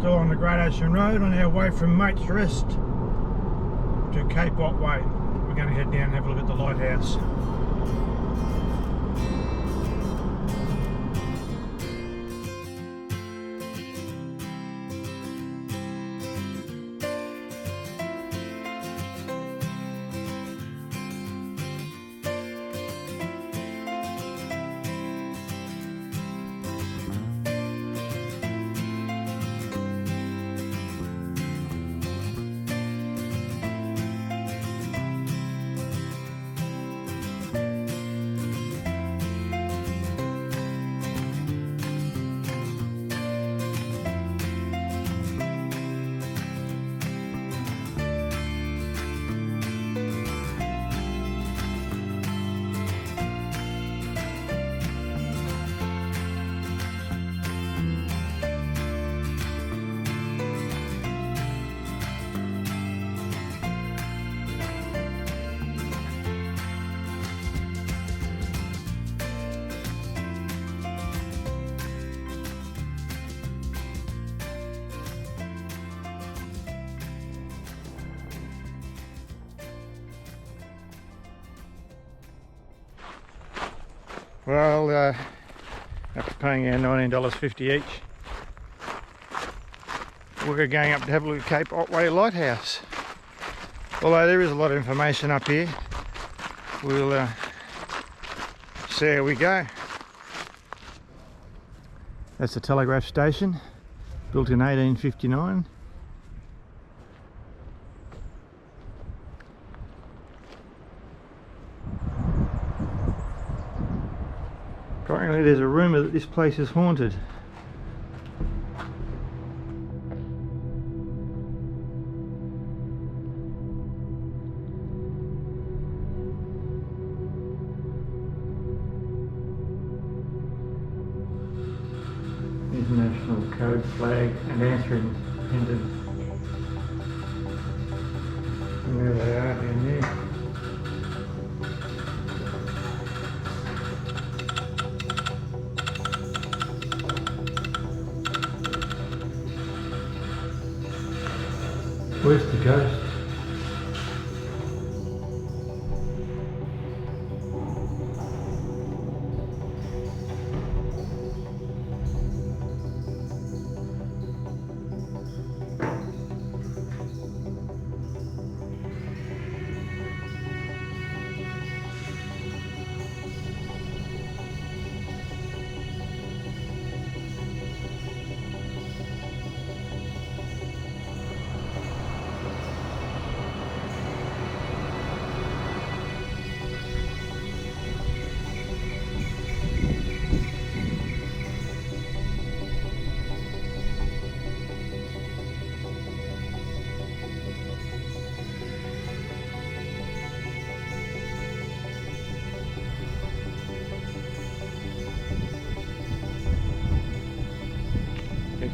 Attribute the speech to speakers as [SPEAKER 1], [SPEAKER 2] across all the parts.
[SPEAKER 1] Still on the Great Ocean Road on our way from Mate's Rest to Cape Otway. We're going to head down and have a look at the lighthouse. Well, after paying our $19.50 each, we're going up to have a look at Cape Otway Lighthouse. Although there is a lot of information up here, we'll see how we go. That's the telegraph station, built in 1859. Apparently there's a rumour that this place is haunted. International code flag and answering pendant. And there they are down there. Where's the ghost?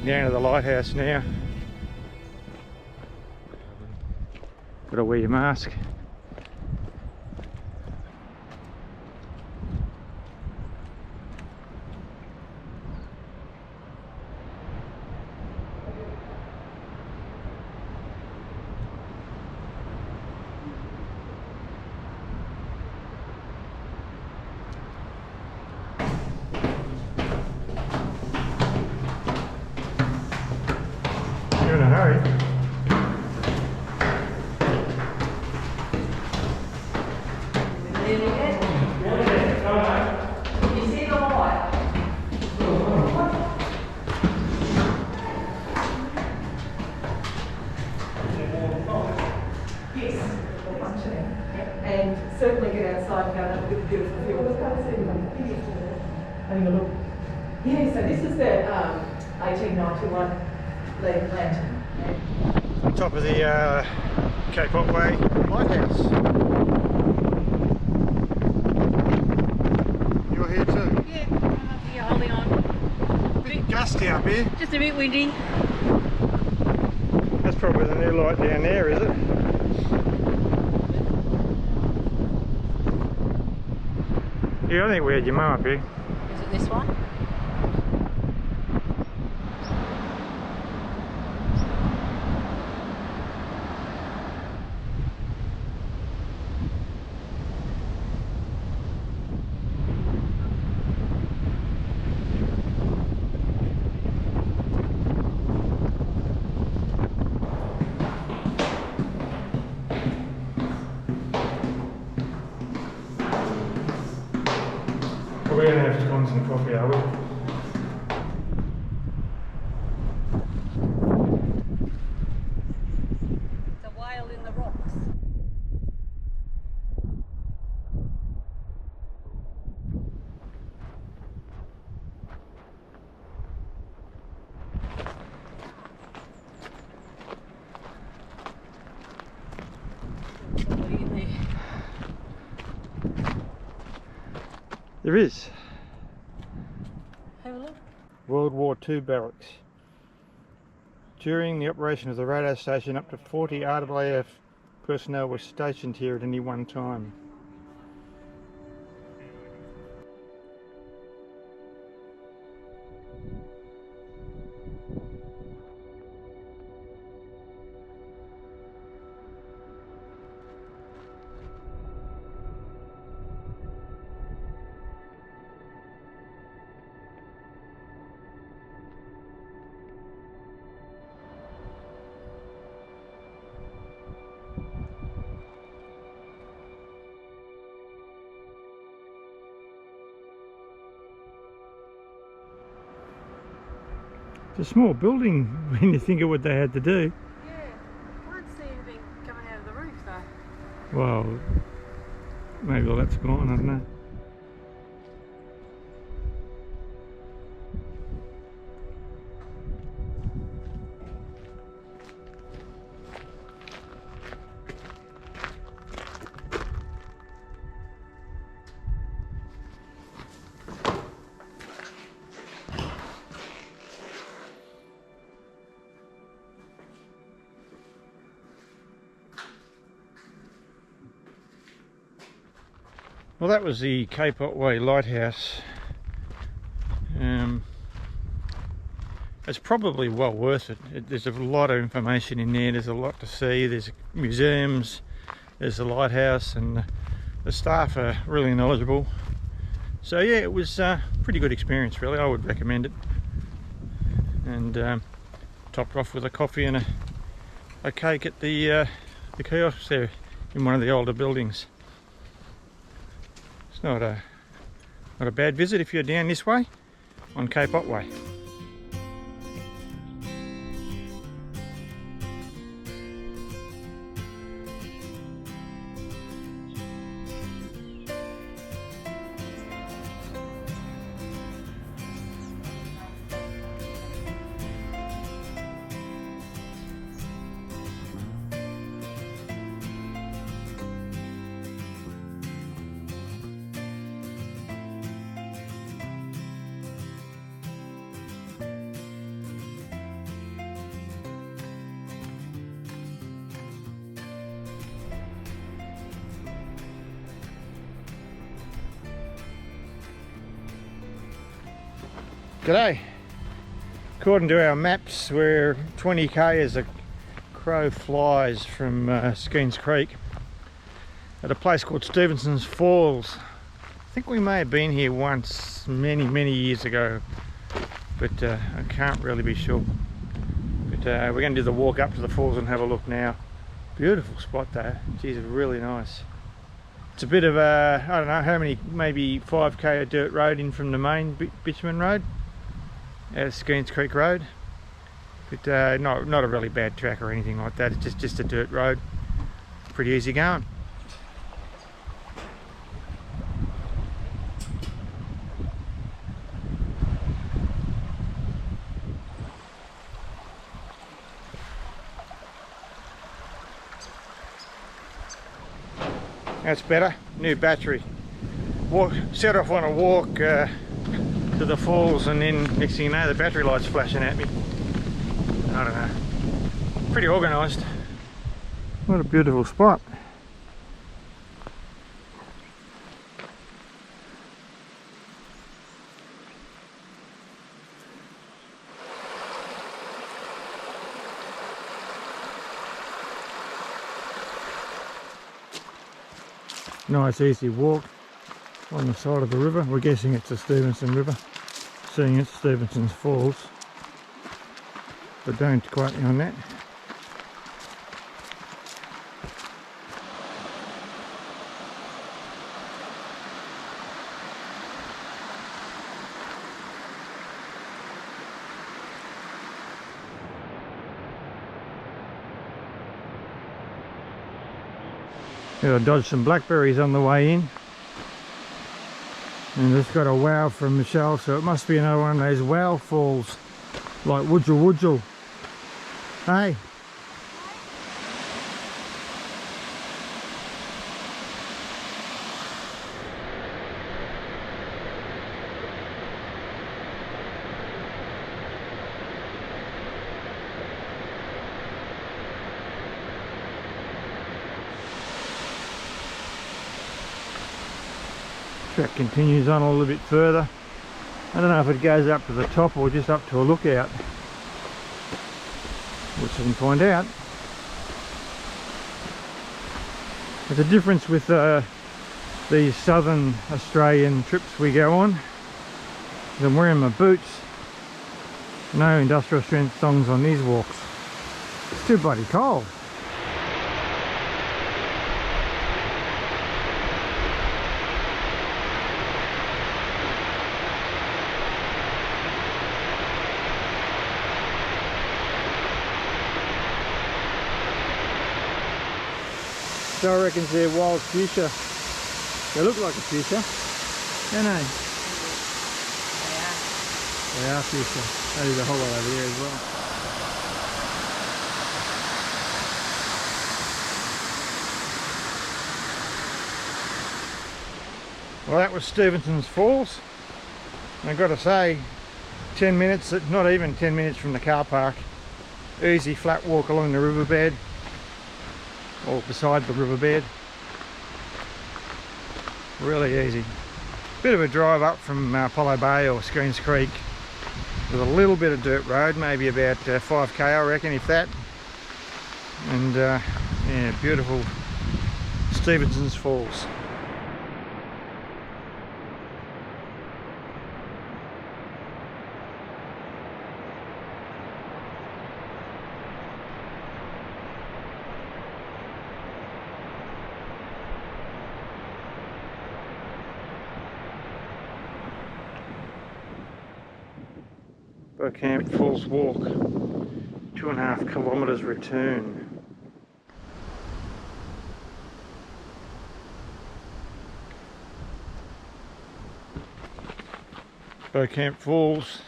[SPEAKER 1] Down to the lighthouse now. Gotta wear your mask. You're in a hurry.
[SPEAKER 2] You see the light? Yes, functioning. And certainly get outside and go and have a good beautiful view of the place. Having a look. Yeah, so this is the 1891 lead lantern.
[SPEAKER 1] On top of the Cape Otway Lighthouse. You're here too?
[SPEAKER 3] Yeah, I'm up here holding on.
[SPEAKER 1] A bit gusty up here.
[SPEAKER 3] Just a bit windy.
[SPEAKER 1] That's probably the new light down there, is it? Yeah, I think we had your mum up here.
[SPEAKER 3] Is it this one?
[SPEAKER 1] we're going to have to find some coffee, are we?
[SPEAKER 3] It's a whale in the rocks. Somebody in there.
[SPEAKER 1] There is.
[SPEAKER 3] Have a look.
[SPEAKER 1] World War II barracks. During the operation of the radar station, up to 40 RAF personnel were stationed here at any one time. It's a small building when you think of what they had to do.
[SPEAKER 3] Yeah, can't see anything coming out of the roof though.
[SPEAKER 1] Well, maybe all that's gone, I don't know. Well, that was the Cape Otway Lighthouse. It's probably well worth it. There's a lot of information in there. There's a lot to see. There's museums, there's the lighthouse, and the staff are really knowledgeable. So yeah, it was a pretty good experience really. I would recommend it. And topped off with a coffee and a cake at the kiosks there in one of the older buildings. It's not a bad visit if you're down this way on Cape Otway. G'day. According to our maps, we're 20k as a crow flies from Skeens Creek at a place called Stevensons Falls. I think we may have been here once many years ago, but I can't really be sure. But we're going to do the walk up to the falls and have a look now. Beautiful spot though. Geez, it's really nice. It's a bit of a, I don't know how many, maybe 5k of dirt road in from the main bitumen road out of Skeens Creek Road, but not a really bad track or anything like that. It's just a dirt road. It's pretty easy going. That's better. New battery. Set off on a walk to the falls, and then next thing you know the battery light's flashing at me. I don't know. Pretty organised. What a beautiful spot. Nice easy walk on the side of the river. We're guessing it's the Stevenson River, seeing it's Stevensons Falls, but don't quote me on that. Gotta dodge some blackberries on the way in. And just got a wow from Michelle, so it must be another one of those wow falls, like Woodjul Woodjul. Hey. Track continues on a little bit further. I don't know if it goes up to the top or just up to a lookout. We'll soon find out. There's a difference with these southern Australian trips we go on. I'm wearing my boots. No industrial strength thongs on these walks. It's too bloody cold. So I reckon they're wild fuchsia. They look like a fuchsia, don't they? They are fuchsia. There's a whole lot over here as well. Well, that was Stevensons Falls. I've got to say, 10 minutes, not even 10 minutes from the car park. Easy flat walk along the riverbed. Or beside the riverbed. Really easy. Bit of a drive up from Apollo Bay or Skeens Creek with a little bit of dirt road, maybe about 5k I reckon, if that. And yeah, beautiful Stevensons Falls. Beauchamp Falls walk, 2.5 kilometres return. Beauchamp Falls,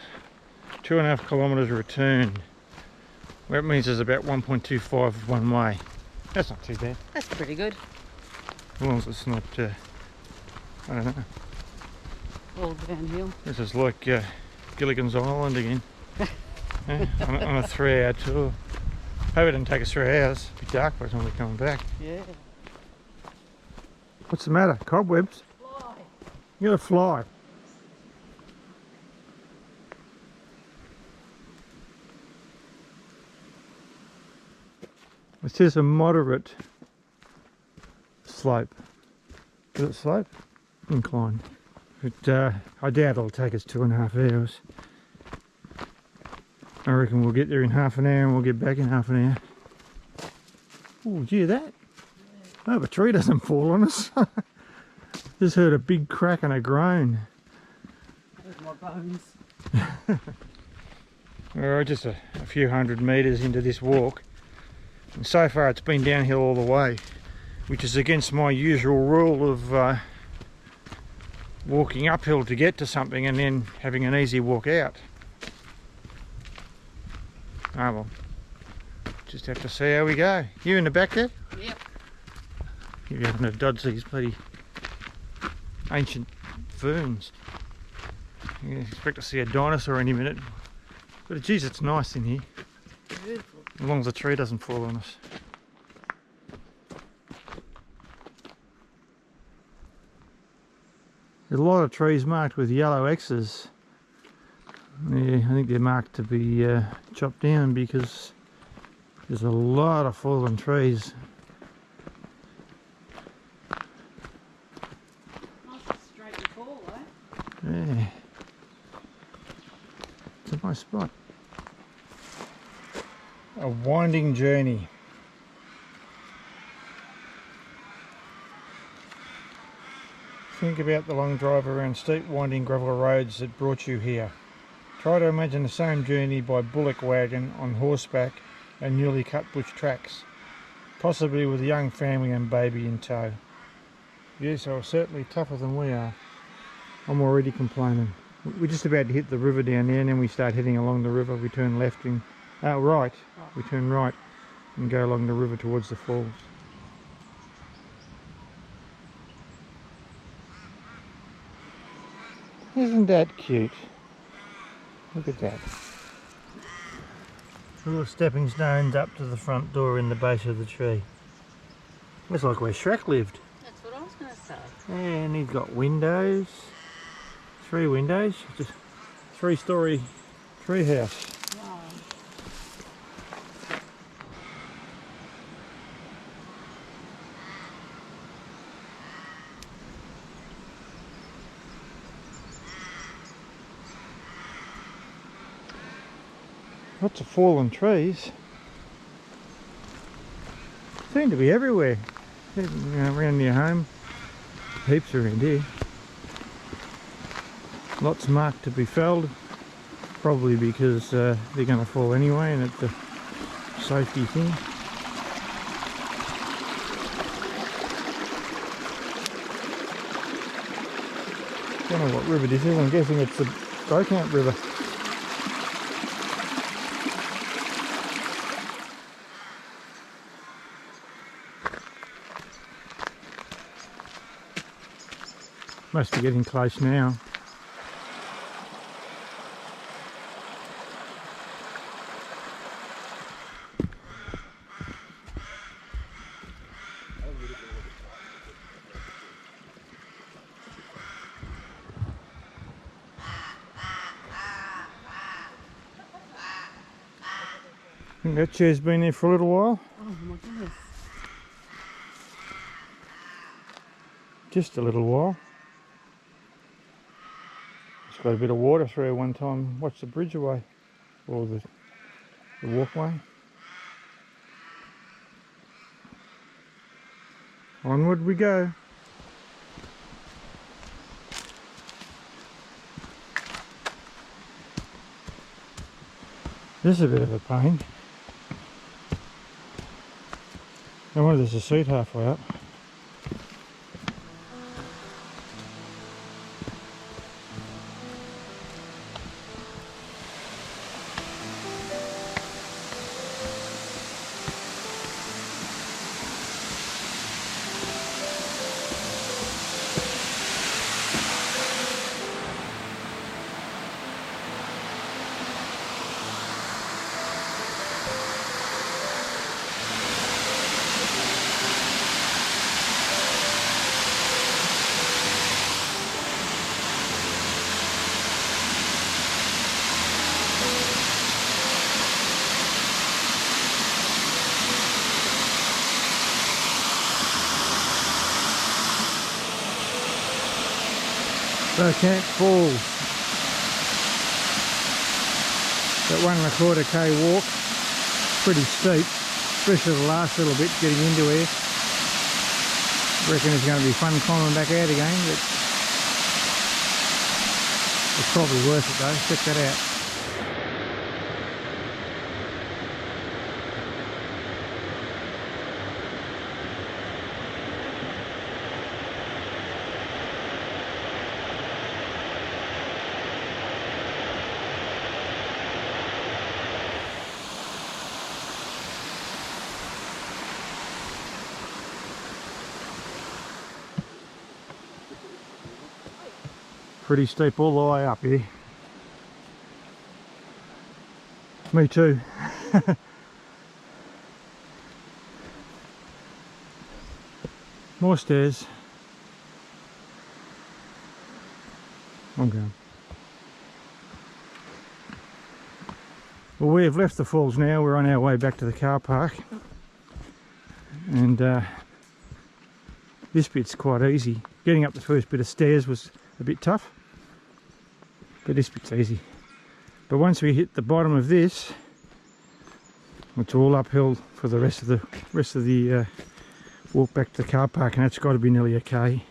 [SPEAKER 1] 2.5 kilometres return. That means there's about 1.25 one way. That's not too bad.
[SPEAKER 3] That's pretty good.
[SPEAKER 1] As long as it's not, I don't know.
[SPEAKER 3] All downhill.
[SPEAKER 1] This is like Gilligan's Island again. on a 3-hour tour. Hope it didn't take us 3 hours. It'll be dark by the time we're coming back.
[SPEAKER 3] Yeah.
[SPEAKER 1] What's the matter? Cobwebs?
[SPEAKER 3] Fly.
[SPEAKER 1] You got a fly. This is a moderate slope. Is it slope? Incline. But I doubt it'll take us 2.5 hours. I reckon we'll get there in half an hour and we'll get back in half an hour. Oh, did you hear that? I hope a tree doesn't fall on us. Just heard a big crack and a groan.
[SPEAKER 3] There's my bones.
[SPEAKER 1] We're just a few hundred metres into this walk. And so far it's been downhill all the way, which is against my usual rule of walking uphill to get to something and then having an easy walk out. Ah well, just have to see how we go. You in the back there?
[SPEAKER 3] Yep.
[SPEAKER 1] You're having to dodge these bloody ancient ferns. You expect to see a dinosaur any minute. But geez, it's nice in here.
[SPEAKER 3] Beautiful.
[SPEAKER 1] As long as the tree doesn't fall on us. There's a lot of trees marked with yellow X's. Yeah, I think they're marked to be chopped down because there's a lot of fallen trees.
[SPEAKER 3] Nice and straight and tall, eh?
[SPEAKER 1] Yeah. It's a nice spot. A winding journey. Think about the long drive around steep winding gravel roads that brought you here. Try to imagine the same journey by bullock wagon on horseback and newly cut bush tracks. possibly with a young family and baby in tow. Yes, they were certainly tougher than we are. I'm already complaining. We're just about to hit the river down there, and then we start heading along the river. We turn left and right. We turn right and go along the river towards the falls. Isn't that cute? Look at that. Little stepping stones up to the front door in the base of the tree. Looks like where Shrek lived.
[SPEAKER 3] That's what I was going to say.
[SPEAKER 1] And he's got windows. 3 windows. Just 3-storey tree house.
[SPEAKER 3] Wow.
[SPEAKER 1] Lots of fallen trees. Seem to be everywhere. You know, around your home. Heaps around here. Lots marked to be felled. Probably because they're going to fall anyway and it's a safety thing. Don't know what river this is. I'm guessing it's the Beauchamp River. Must be getting close now. I think that chair's been there for a little while.
[SPEAKER 3] Oh my goodness.
[SPEAKER 1] Just a little while. It's got a bit of water through one time. Watch the bridge away, or the walkway. Onward we go. This is a bit of a pain. I wonder if there's a seat halfway up. Beauchamp Falls. That 1¼ K walk, pretty steep, especially the last little bit getting into here. Reckon it's going to be fun climbing back out again, but it's probably worth it though. Check that out. Pretty steep all the way up here. Me too. More stairs. I'm going. Well, we have left the falls now. We're on our way back to the car park. And this bit's quite easy. Getting up the first bit of stairs was a bit tough, but this bit's easy. But once we hit the bottom of this, it's all uphill for the rest of the walk back to the car park, and that's got to be nearly a K.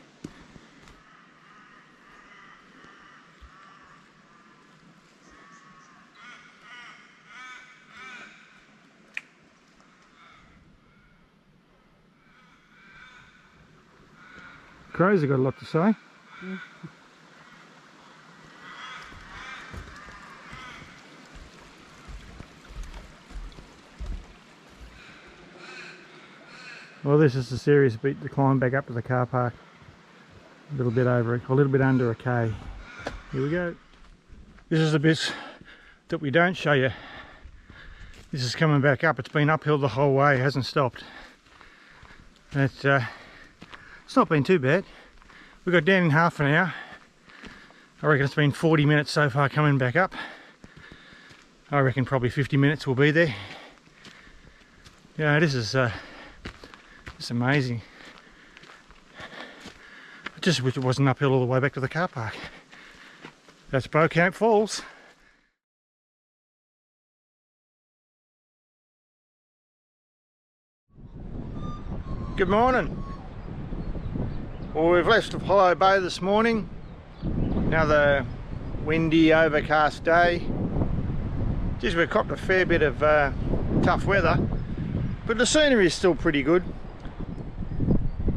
[SPEAKER 1] crows have got a lot to say. Well, this is a serious beat to climb back up to the car park. A little bit over, a little bit under a K. Here we go. This is the bit that we don't show you. This is coming back up. It's been uphill the whole way, it hasn't stopped. It's not been too bad. We got down in half an hour. I reckon it's been 40 minutes so far coming back up. I reckon probably 50 minutes we'll be there. Yeah, this is it's amazing. I just wish it wasn't uphill all the way back to the car park. That's Beauchamp Falls. Good morning. Well, we've left Apollo Bay this morning. Another windy, overcast day. Geez, we've copped a fair bit of tough weather, but the scenery is still pretty good.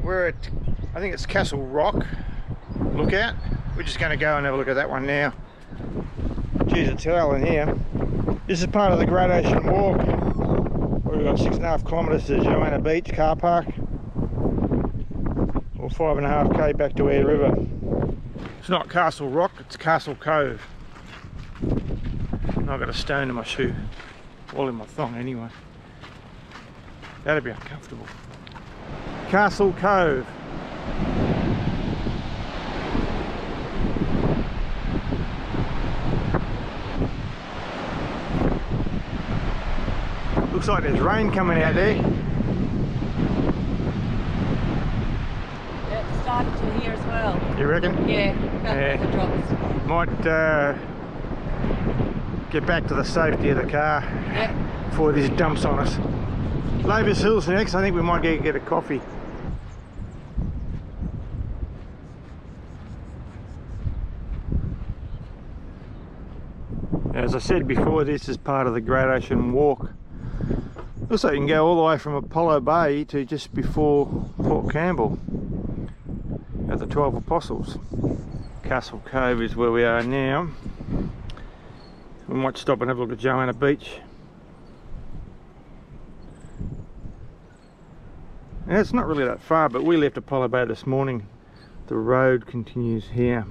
[SPEAKER 1] We're at, I think it's Castle Rock Lookout. We're just going to go and have a look at that one now. Geez, it's hell in here. This is part of the Great Ocean Walk. We've got 6.5 kilometres to Johanna Beach car park, or 5.5 K back to Air River. It's not Castle Rock, it's Castle Cove. And I've got a stone in my shoe, all in my thong anyway. That'd be uncomfortable. Castle Cove. Looks like there's rain coming out there.
[SPEAKER 3] Yeah, it started to here as well.
[SPEAKER 1] You reckon?
[SPEAKER 3] Yeah, the drops.
[SPEAKER 1] Might get back to the safety of the car before this dumps on us. Lavers Hill's next. I think we might get a coffee. As I said before, this is part of the Great Ocean Walk. Looks like you can go all the way from Apollo Bay to just before Port Campbell at the 12 Apostles. Castle Cove is where we are now. We might stop and have a look at Johanna Beach. And it's not really that far, but we left Apollo Bay this morning. The road continues here.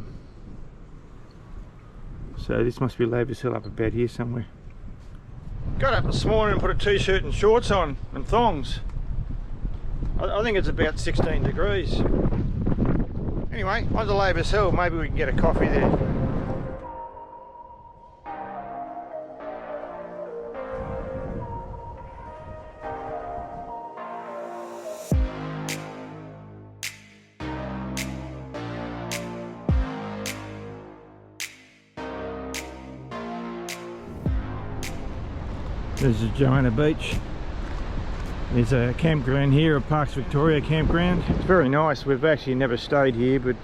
[SPEAKER 1] So this must be Lavers Hill up about here somewhere. Got up this morning and put a t-shirt and shorts on and thongs. I think it's about 16 degrees. Anyway, on to Lavers Hill, maybe we can get a coffee there. This is Johanna Beach. There's a campground here, a Parks Victoria campground. It's very nice. We've actually never stayed here, but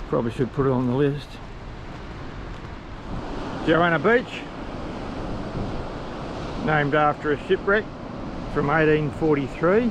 [SPEAKER 1] probably should put it on the list. Johanna Beach, named after a shipwreck from 1843.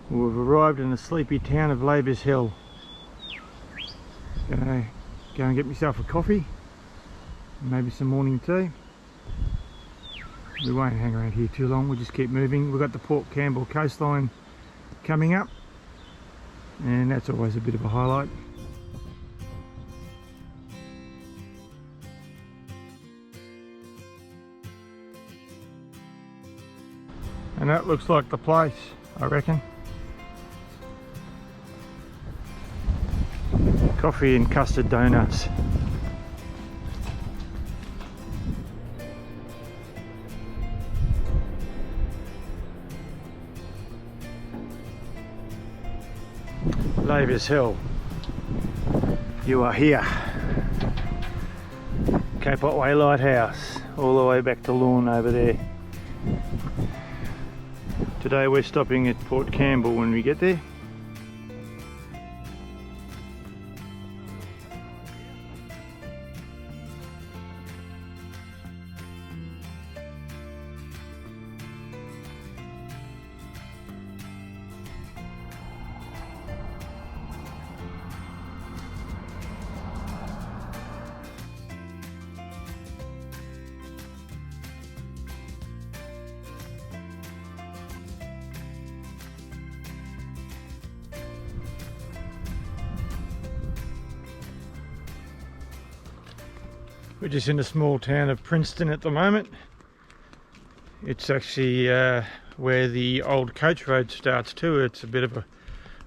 [SPEAKER 1] We've arrived in the sleepy town of Lavers Hill. Gonna go and get myself a coffee, and maybe some morning tea. We won't hang around here too long, we'll just keep moving. We've got the Port Campbell coastline coming up, and that's always a bit of a highlight. And that looks like the place, I reckon. Coffee and custard donuts. Lavers Hill, you are here. Cape Otway Lighthouse, all the way back to Lorne over there. Today we're stopping at Port Campbell when we get there. We're just in the small town of Princetown at the moment. It's actually where the old coach road starts too. It's a bit of a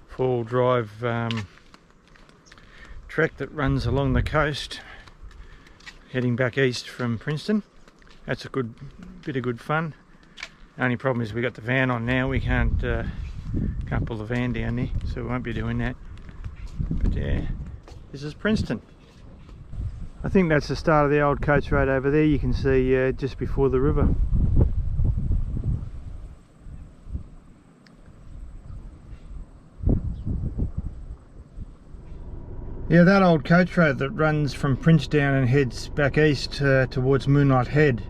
[SPEAKER 1] four-wheel drive trek that runs along the coast, heading back east from Princetown. That's a good bit of good fun. Only problem is we got the van on now. We can't pull the van down there, so we won't be doing that. But yeah, this is Princetown. I think that's the start of the old coach road over there. You can see just before the river. Yeah, that old coach road that runs from Princetown and heads back east towards Moonlight Head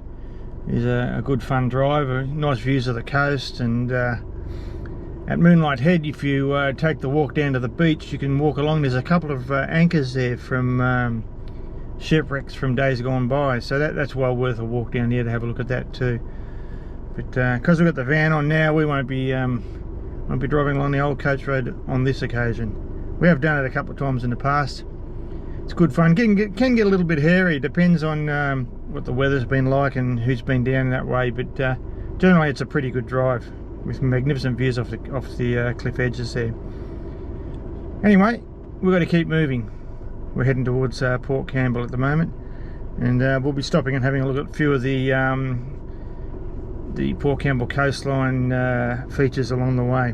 [SPEAKER 1] is a good fun drive. Nice views of the coast, and at Moonlight Head, if you take the walk down to the beach, you can walk along. There's a couple of anchors there from shipwrecks from days gone by, so that's well worth a walk down there to have a look at that too. But because we've got the van on now, we won't be driving along the old coach road on this occasion. We have done it a couple of times in the past. It's good fun. Can get a little bit hairy, depends on what the weather's been like and who's been down that way, but generally it's a pretty good drive with magnificent views off the cliff edges there. Anyway, we've got to keep moving. We're heading towards Port Campbell at the moment, and we'll be stopping and having a look at a few of the Port Campbell coastline features along the way.